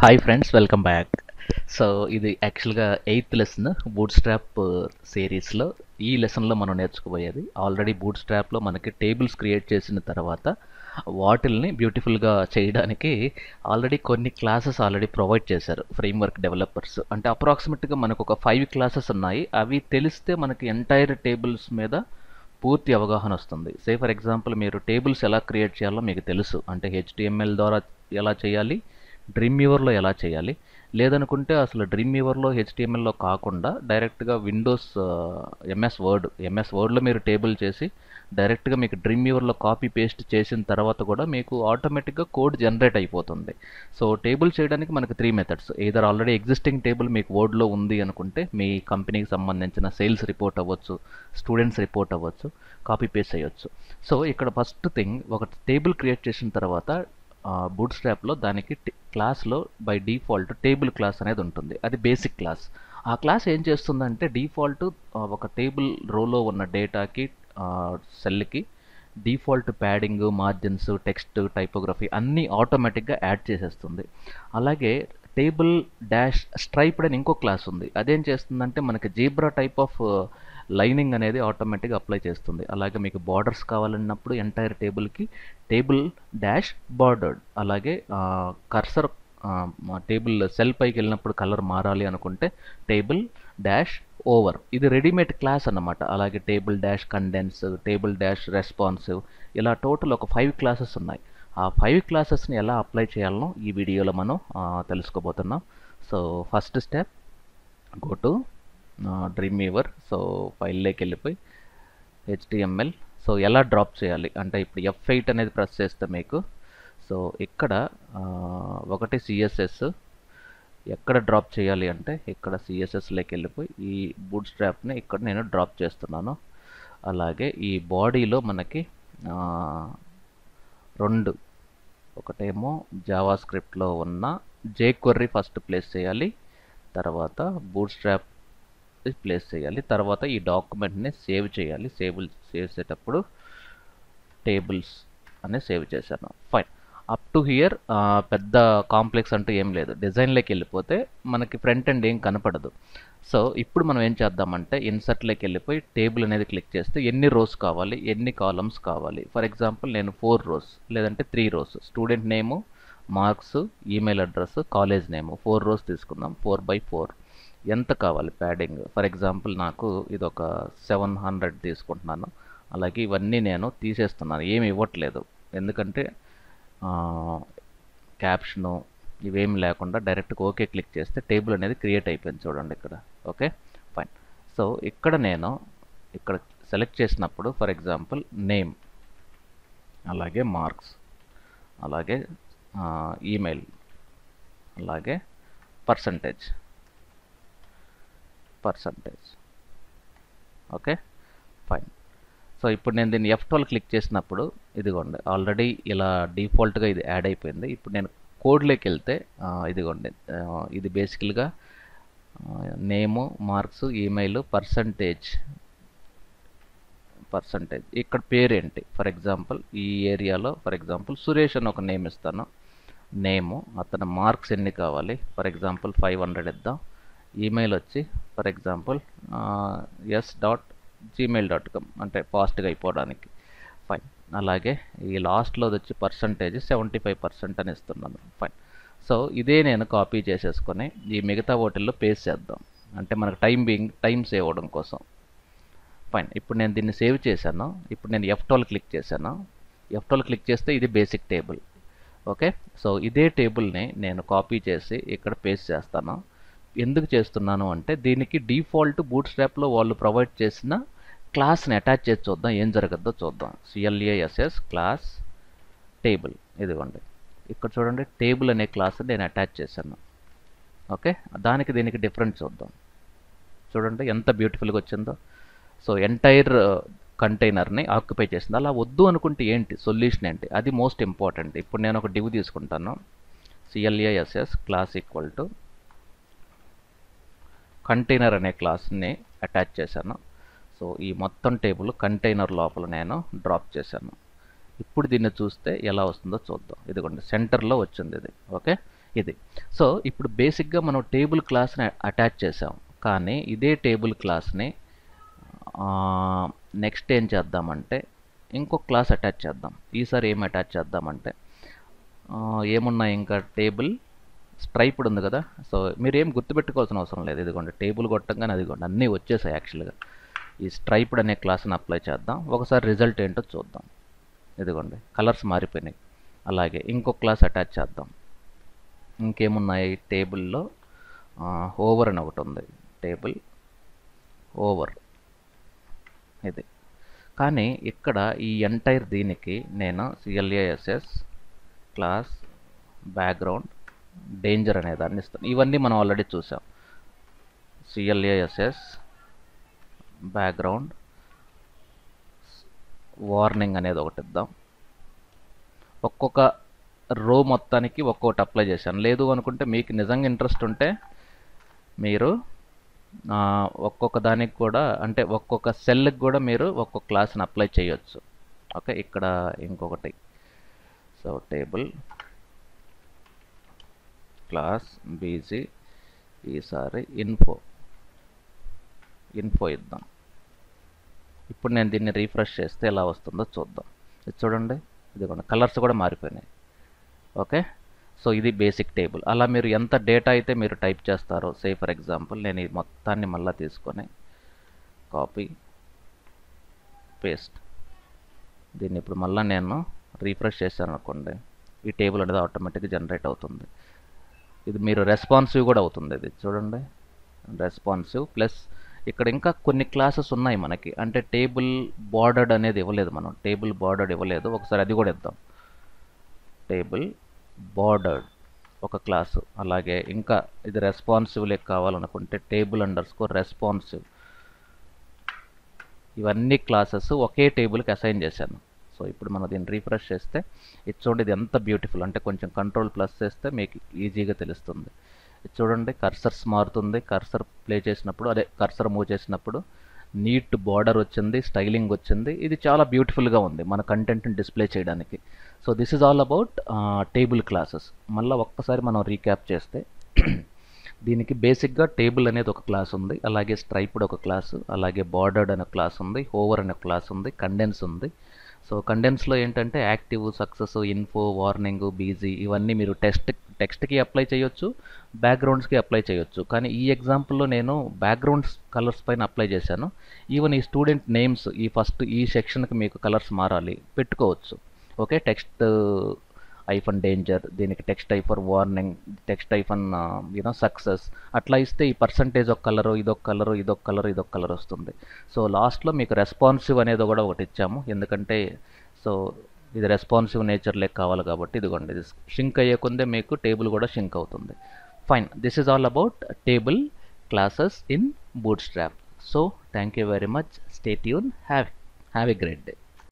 Hi friends, welcome back. So ఇది యాక్చువల్గా eighth lesson boot strap సిరీస్లో. ఈ లెసన్లో మనం నేర్చుకోబోయేది ఆల్రెడీ బూట్ స్ట్రాప్లో మనకి టేబుల్స్ క్రియేట్ చేసిన తర్వాత వాటిల్ని బ్యూటిఫుల్గా చేయడానికి ఆల్రెడీ కొన్ని క్లాసెస్ ఆల్రెడీ ప్రొవైడ్ చేశారు ఫ్రేమ్వర్క్ డెవలపర్స్. అంటే అప్రాక్సిమేట్గా మనకు ఒక 5 క్లాసెస్ ఉన్నాయి. అవి తెలిస్తే మనకి ఎంటైర్ టేబుల్స్ మీద పూర్తి అవగాహన వస్తుంది. సే ఫర్ ఎగ్జాంపుల్ మీరు టేబుల్స్ ఎలా క్రియేట్ చేయాలో మీకు తెలుసు. అంటే హెచ్టిఎంఎల్ ద్వారా ఎలా చేయాలి, డ్రీమ్ వ్యూవర్లో ఎలా చేయాలి, లేదనుకుంటే అసలు డ్రీమ్ వ్యూవర్లో హెచ్టిఎంఎల్లో కాకుండా డైరెక్ట్గా విండోస్ ఎంఎస్ వర్డ్లో మీరు టేబుల్ చేసి డైరెక్ట్గా మీకు డ్రీమ్ వ్యూవర్లో కాపీ పేస్ట్ చేసిన తర్వాత కూడా మీకు ఆటోమేటిక్గా కోడ్ జనరేట్ అయిపోతుంది. సో టేబుల్ చేయడానికి మనకు 3 methods. Either already existing table మీకు వర్డ్లో ఉంది అనుకుంటే మీ కంపెనీకి సంబంధించిన సేల్స్ రిపోర్ట్ అవ్వచ్చు, స్టూడెంట్స్ రిపోర్ట్ అవ్వచ్చు, కాపీ పేస్ట్ చేయొచ్చు. సో ఇక్కడ ఫస్ట్ థింగ్, ఒక టేబుల్ క్రియేట్ చేసిన తర్వాత బూట్ స్ట్రాప్లో దానికి క్లాస్లో బై డిఫాల్ట్ టేబుల్ క్లాస్ అనేది ఉంటుంది. అది బేసిక్ క్లాస్. ఆ క్లాస్ ఏం చేస్తుందంటే డిఫాల్ట్ ఒక టేబుల్ రోలో ఉన్న డేటాకి సెల్కి default padding, margins, text, typography అన్నీ ఆటోమేటిక్గా యాడ్ చేసేస్తుంది. అలాగే టేబుల్ డాష్ స్ట్రైప్డ్ అని ఇంకో క్లాస్ ఉంది. అదేం చేస్తుందంటే మనకి జీబ్రా టైప్ ఆఫ్ లైనింగ్ అనేది ఆటోమేటిక్గా అప్లై చేస్తుంది. అలాగే మీకు బార్డర్స్ కావాలన్నప్పుడు ఎంటైర్ టేబుల్కి టేబుల్ డాష్ బార్డర్డ్. అలాగే కర్సర్ టేబుల్ సెల్ పైకి వెళ్ళినప్పుడు కలర్ మారాలి అనుకుంటే టేబుల్ డాష్ ఓవర్. ఇది రెడీమేడ్ క్లాస్ అన్నమాట. అలాగే table dash condensed, table dash responsive, ఇలా టోటల్ ఒక 5 క్లాసెస్ ఉన్నాయి. ఆ 5 క్లాసెస్ని ఎలా అప్లై చేయాలనో ఈ వీడియోలో మనం తెలుసుకోబోతున్నాం. So first step, go to Dreamweaver. So ఫైల్లోకి వెళ్ళిపోయి హెచ్టిఎంఎల్. సో ఎలా డ్రాప్ చేయాలి అంటే ఇప్పుడు F8 అనేది ప్రెస్ చేస్తే మీకు సో ఇక్కడ ఒకటి సిఎస్ఎస్ ఎక్కడ డ్రాప్ చేయాలి అంటే ఇక్కడ సిఎస్ఎస్లోకి వెళ్ళిపోయి ఈ బూట్ స్ట్రాప్ని ఇక్కడ నేను డ్రాప్ చేస్తున్నాను. అలాగే ఈ బాడీలో మనకి 2, ఒకటేమో జావా స్క్రిప్ట్లో ఉన్న jQuery ఫస్ట్ ప్లేస్ చేయాలి, తర్వాత బూట్ స్ట్రాప్ ప్లేస్ చేయాలి, తర్వాత ఈ డాక్యుమెంట్ని సేవ్ చేయాలి. సేవ్ చేసేటప్పుడు టేబుల్స్ అనే సేవ్ చేశాను. ఫైన్, అప్ టు హియర్ పెద్ద కాంప్లెక్స్ అంటూ ఏం లేదు. డిజైన్లోకి వెళ్ళిపోతే మనకి ఫ్రంట్ ఎండ్ ఏం కనపడదు. సో ఇప్పుడు మనం ఏం చేద్దామంటే ఇన్సర్ట్లోకి వెళ్ళిపోయి టేబుల్ అనేది క్లిక్ చేస్తే ఎన్ని రోస్ కావాలి, ఎన్ని కాలమ్స్ కావాలి. ఫర్ ఎగ్జాంపుల్ నేను 4 రోస్ లేదంటే 3 rows, student name, marks, email address, college name, 4 rows తీసుకుందాం. 4x4 ఎంత కావాలి ప్యాడింగ్. ఫర్ ఎగ్జాంపుల్ నాకు ఇది ఒక 700 తీసుకుంటున్నాను. అలాగే ఇవన్నీ నేను తీసేస్తున్నాను, ఏమి ఇవ్వట్లేదు. ఎందుకంటే క్యాప్షను ఇవేమి లేకుండా డైరెక్ట్గా ఓకే క్లిక్ చేస్తే టేబుల్ అనేది క్రియేట్ అయిపోయింది. చూడండి ఇక్కడ. Okay fine. సో ఇక్కడ నేను ఇక్కడ సెలెక్ట్ చేసినప్పుడు ఫర్ ఎగ్జాంపుల్ నేమ్, అలాగే మార్క్స్, అలాగే ఈమెయిల్, అలాగే పర్సంటేజ్. Okay fine. సో ఇప్పుడు నేను దీన్ని F12 క్లిక్ చేసినప్పుడు ఇదిగోండి ఆల్రెడీ ఇలా డిఫాల్ట్గా ఇది యాడ్ అయిపోయింది. ఇప్పుడు నేను కోడ్లోకి వెళ్తే ఇదిగోండి ఇది బేసికల్గా నేము, మార్క్స్, ఈమెయిల్, పర్సంటేజ్. ఇక్కడ పేరేంటి, ఫర్ ఎగ్జాంపుల్ ఈ ఏరియాలో ఫర్ ఎగ్జాంపుల్ సురేష్ అని ఒక నేమ్ ఇస్తాను. నేము, అతను మార్క్స్ ఎన్ని కావాలి, ఫర్ ఎగ్జాంపుల్ 500 ఇద్దాం. ఈమెయిల్ వచ్చి ఫర్ ఎగ్జాంపుల్ s.gmail.com, అంటే ఫాస్ట్గా అయిపోవడానికి. ఫైన్. అలాగే ఈ లాస్ట్లో వచ్చి పర్సంటేజ్ 75% అని ఇస్తున్నాను. ఫైన్. సో ఇదే నేను కాపీ చేసేసుకొని ఈ మిగతా వాటిల్లో పేస్ట్ చేద్దాం, అంటే మనకు టైం సేవ్ అవ్వడం కోసం. ఫైన్. ఇప్పుడు నేను దీన్ని సేవ్ చేశాను. ఇప్పుడు నేను F12 క్లిక్ చేశాను. F12 క్లిక్ చేస్తే ఇది బేసిక్ టేబుల్. ఓకే. సో ఇదే టేబుల్ని నేను కాపీ చేసి ఇక్కడ పేస్ట్ చేస్తాను. ఎందుకు చేస్తున్నాను అంటే దీనికి డిఫాల్ట్ బూట్ స్ట్రాప్లో వాళ్ళు ప్రొవైడ్ చేసిన క్లాస్ని అటాచ్ చేసి చూద్దాం ఏం జరగద్దో చూద్దాం. CLASS క్లాస్ టేబుల్, ఇదిగోండి ఇక్కడ చూడండి టేబుల్ అనే క్లాస్ నేను అటాచ్ చేశాను. ఓకే, దానికి దీనికి డిఫరెన్స్ చూద్దాం. చూడండి ఎంత బ్యూటిఫుల్గా వచ్చిందో. సో ఎంటైర్ కంటైనర్ని ఆక్యుపై చేసింది. అలా వద్దు అనుకుంటే ఏంటి సొల్యూషన్ ఏంటి, అది మోస్ట్ ఇంపార్టెంట్. ఇప్పుడు నేను ఒక డివ్ తీసుకుంటాను. CLASS class equal to container అనే క్లాస్ని అటాచ్ చేశాను. సో ఈ మొత్తం టేబుల్ కంటైనర్ లోపల నేను డ్రాప్ చేశాను. ఇప్పుడు దీన్ని చూస్తే ఎలా వస్తుందో చూద్దాం. ఇదిగోండి సెంటర్లో వచ్చింది ఇది. ఓకే, ఇది. సో ఇప్పుడు బేసిక్గా మనం టేబుల్ క్లాస్ని అటాచ్ చేసాం, కానీ ఇదే టేబుల్ క్లాస్ని నెక్స్ట్ ఏం చేద్దామంటే ఇంకొక క్లాస్ అటాచ్ చేద్దాం. ఈసారి ఏం అటాచ్ చేద్దామంటే ఏమున్నాయి ఇంకా, టేబుల్ స్ట్రైప్డ్ ఉంది కదా. సో మీరు ఏం గుర్తుపెట్టుకోవాల్సిన అవసరం లేదు, ఇదిగోండి టేబుల్ కొట్టంగానే అదిగోండి అన్నీ వచ్చేసాయి యాక్చువల్గా. ఈ స్ట్రైప్డ్ అనే క్లాస్ని అప్లై చేద్దాం, ఒకసారి రిజల్ట్ ఏంటో చూద్దాం. ఇదిగోండి కలర్స్ మారిపోయినాయి. అలాగే ఇంకొక క్లాస్ అటాచ్ చేద్దాం. ఇంకేమున్నాయి టేబుల్లో, ఓవర్ అని ఒకటి ఉంది, టేబుల్ ఓవర్ ఇది. కానీ ఇక్కడ ఈ ఎంటైర్ దీనికి నేను CLASS క్లాస్ బ్యాక్గ్రౌండ్ డేంజర్ అనే దాన్ని ఇస్తాను. ఇవన్నీ మనం ఆల్రెడీ చూసాం. CLASS బ్యాక్గ్రౌండ్ వార్నింగ్ అనేది ఒకటి ఇద్దాం. ఒక్కొక్క రో మొత్తానికి ఒక్కొక్కటి అప్లై చేశాను. లేదు అనుకుంటే మీకు నిజంగా ఇంట్రెస్ట్ ఉంటే మీరు ఒక్కొక్క దానికి కూడా, అంటే ఒక్కొక్క సెల్కి కూడా మీరు ఒక్కొక్క క్లాస్ని అప్లై చేయొచ్చు. ఓకే, ఇక్కడ ఇంకొకటి, సో టేబుల్ క్లాస్ బీజీ, ఈసారి ఇన్ఫో ఇద్దాం. ఇప్పుడు నేను దీన్ని రీఫ్రెష్ చేస్తే ఎలా వస్తుందో చూద్దాం. ఇది చూడండి, ఇదిగోండి కలర్స్ కూడా మారిపోయినాయి. ఓకే, సో ఇది బేసిక్ టేబుల్. అలా మీరు ఎంత డేటా అయితే మీరు టైప్ చేస్తారో, సే ఫర్ ఎగ్జాంపుల్ నేను ఈ మొత్తాన్ని మళ్ళీ తీసుకొని కాపీ పేస్ట్, దీన్ని ఇప్పుడు మళ్ళీ నేను రీఫ్రెష్ చేశాను అనుకోండి, ఈ టేబుల్ అనేది ఆటోమేటిక్గా జనరేట్ అవుతుంది. ఇది మీరు రెస్పాన్సివ్ కూడా అవుతుంది. ఇది చూడండి, రెస్పాన్సివ్ ప్లస్ ఇక్కడ ఇంకా కొన్ని క్లాసెస్ ఉన్నాయి మనకి. అంటే టేబుల్ బార్డర్డ్ అనేది ఇవ్వలేదు, మనం టేబుల్ బార్డర్డ్ ఇవ్వలేదు. ఒకసారి అది కూడా ఇద్దాం, టేబుల్ బార్డర్డ్ ఒక క్లాసు. అలాగే ఇంకా ఇది రెస్పాన్సివ్ లెక్క కావాలనుకుంటే టేబుల్ అండర్స్కోర్ రెస్పాన్సివ్. ఇవన్నీ క్లాసెస్ ఒకే టేబుల్కి అసైన్ చేశాను. సో ఇప్పుడు మనం దీన్ని రీఫ్రెష్ చేస్తే ఇది చూడండి, ఇది ఎంత బ్యూటిఫుల్. అంటే కొంచెం కంట్రోల్ ప్లస్ చేస్తే మీకు ఈజీగా తెలుస్తుంది. ఇది చూడండి, కర్సర్స్ మారుతుంది. కర్సర్ ప్లే చేసినప్పుడు, అదే కర్సర్ మూవ్ చేసినప్పుడు నీట్ బార్డర్ వచ్చింది, స్టైలింగ్ వచ్చింది. ఇది చాలా బ్యూటిఫుల్గా ఉంది మన కంటెంట్ని డిస్ప్లే చేయడానికి. So this is all about table classes. మళ్ళీ ఒక్కసారి మనం రీక్యాప్ చేస్తే దీనికి బేసిక్గా టేబుల్ అనేది ఒక క్లాస్ ఉంది, అలాగే స్ట్రైప్డ్ ఒక క్లాసు, అలాగే బార్డర్డ్ అనే క్లాస్ ఉంది, ఓవర్ అనే క్లాస్ ఉంది, కండెన్స్ ఉంది. సో కండెన్స్లో ఏంటంటే active, success, info, warning, BG ఇవన్నీ మీరు టెక్స్ట్కి అప్లై చేయొచ్చు, బ్యాక్గ్రౌండ్స్కి అప్లై చేయొచ్చు. కానీ ఈ ఎగ్జాంపుల్లో నేను బ్యాక్గ్రౌండ్స్ కలర్స్ పైన అప్లై చేశాను. ఈవెన్ ఈ స్టూడెంట్ నేమ్స్ ఈ సెక్షన్కి మీకు కలర్స్ మారాలి పెట్టుకోవచ్చు. ఓకే, టెక్స్ట్ ఐఫన్ డేంజర్, దీనికి text ఐఫర్ warning, text hyphen success, అట్లా ఇస్తే ఈ పర్సంటేజ్ ఒక కలరు, ఇదొక కలరు, ఇదొక కలరు, ఇదొక కలర్ వస్తుంది. సో లాస్ట్లో మీకు రెస్పాన్సివ్ అనేది కూడా ఒకటి ఇచ్చాము, ఎందుకంటే సో ఇది రెస్పాన్సివ్ నేచర్ లెక్క కావాలి కాబట్టి. ఇదిగోండి, ఇది షింక్ అయ్యే కొందే మీకు టేబుల్ కూడా షింక్ అవుతుంది. Fine, this is all about table classes in bootstrap. So thank you very much, stay tune, have a great day.